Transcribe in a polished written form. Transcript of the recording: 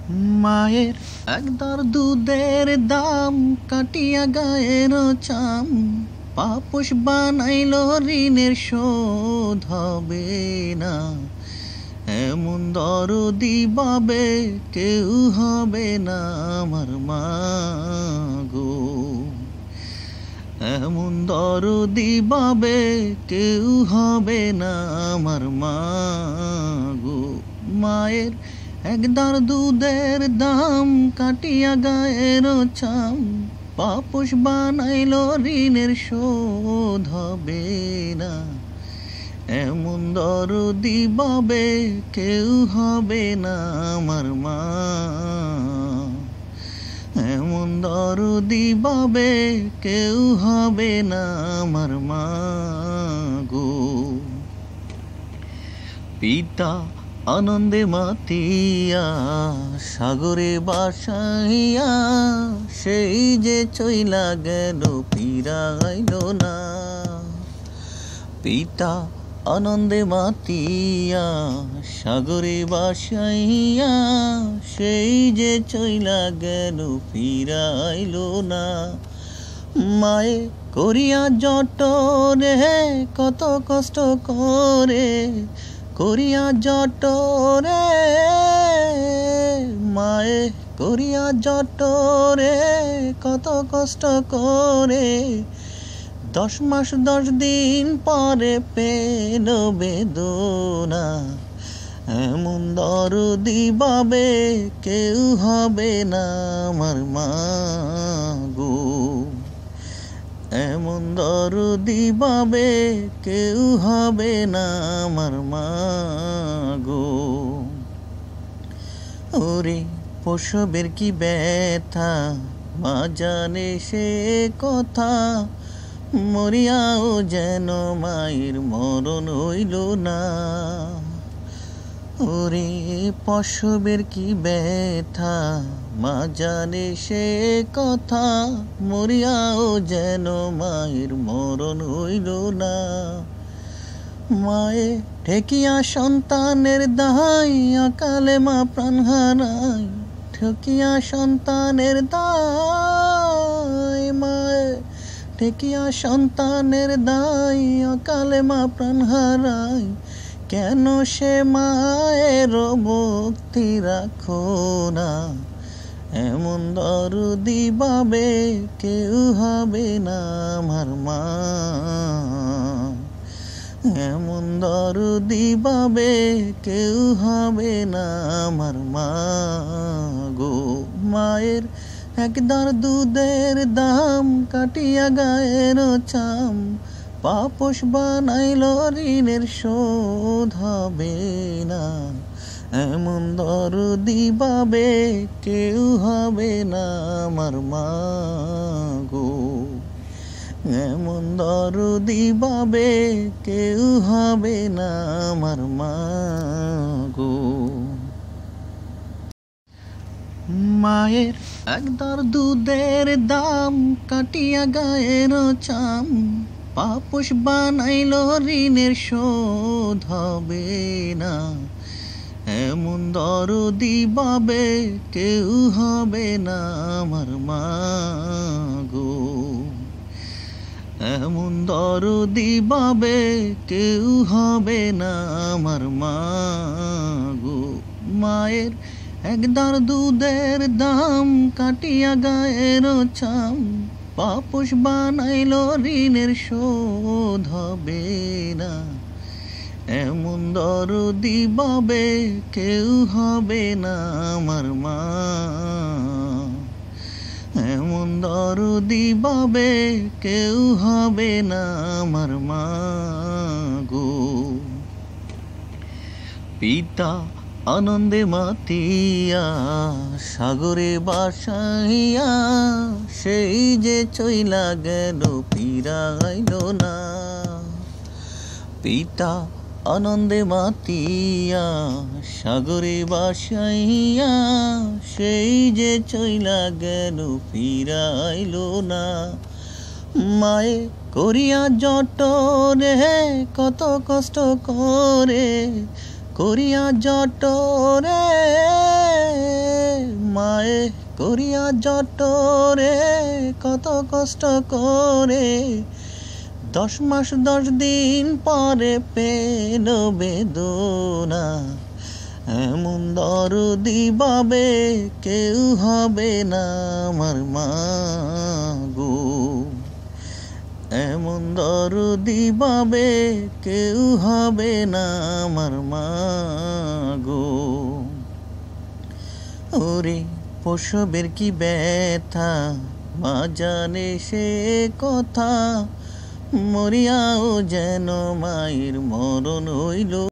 মায়ের একদার দুধের দাম কাটিয়া গায়ের চাম, পাপোশ বানাইল ঋণের শোধ হবে না। এমন দরদি বাবে কেউ হবে না আমার মা গো। এমন দরদি বাবে কেউ হবে না আমার মা গো। মায়ের একদার দুধের দাম কাটিয়া গায়ের চাম, পাপোশ বানাইল ঋণের শোধ হবে না। এমন দরদি বাবে কেউ হবে না আমার মা। এমন দরদি বাবে কেউ হবে না আমার মা গো। পিতা আনন্দে মাতিয়া সাগরে বাসাইয়া, সেই যে চইলা গেল ফিরাইল না। পিতা আনন্দে মাতিয়া সাগরে বাসাইয়া, সেই যে চইলা গেল ফিরাইল না। মায়ে করিয়া জটরে কত কষ্ট করে, করিয়া জটরে মায়ে করিয়া জটরে কত কষ্ট করে, 10 মাস 10 দিন পরে পেল বেদনা। এমন দরদি বাবে কেউ হবে না আমার মা গো। এমন দরদি বাবে কেউ হবে না আমার মা গো। ওরে প্রসবের কি ব্যথা মা জানে সে কথা, মরিয়াও যেন মায়ের মরণ হইল না। ওরে প্রসবের কি ব্যথা মা জানে সে কথা, মরিয়াও যেন মায়ের মরণ হইল না। মায়ে ঠেকিয়া সন্তানের দায় অকালে মা প্রাণ হারায়, ঠেকিয়া সন্তানের দায় মায়ে ঠেকিয়া সন্তানের দায় অকালে মা প্রাণ হারায়। কেন সে মায়ের ভক্তি রাখো না, এমন দরদি বাবে কেউ হবে না আমার মা। এমন দরদি বাবে কেউ হবে না আমার মা গো। মায়ের একদার দুধের দাম কাটিয়া গায়ের চাম, পাপোশ বানাইল ঋণের শোধ হবে না। এমন দরদি বাবে কেউ হবে না আমার মা গো। এমন দরদি বাবে কেউ হবে না আমার মা গো। মায়ের একদার দুধের দাম কাটিয়া গায়ের চাম, পাপোশ বানাইল ঋণের শোধ হবে না। এমন দরদি বাবে কেউ হবে না আমার মা গো। এমন দরদি বাবে কেউ হবে না আমার মা গো। মায়ের একদার দুধের দাম কাটিয়া গায়ের চাম, পাপোশ বানাইল ঋণের শোধ হবে না। এমন দরদি বাবে কেউ হবে না আমার মা। এমন দরদি বাবে কেউ হবে না আমার মা গো। পিতা আনন্দে মাতিয়া সাগরে বাসাইয়া, সেই যে চইলা গেল ফিরাইল না। পিতা আনন্দে মাতিয়া সাগরে বাসাইয়া, সেই যে চইলা গেল ফিরাইল না। মায়ে করিয়া জটরে কত কষ্ট করে, করিয়া জটরে করিয়া জটরে কত কষ্ট করে 10 মাস 10 দিন পরে পেল বেদনা এমন দরদি বাবে কেউ হবে না আমার মা গো এমন দরদি বাবে কেউ হবে না আমার মা গো ওরে প্রসবের কি ব্যথা মা জানে সে কথা মরিয়াও যেন মায়ের মরণ হইল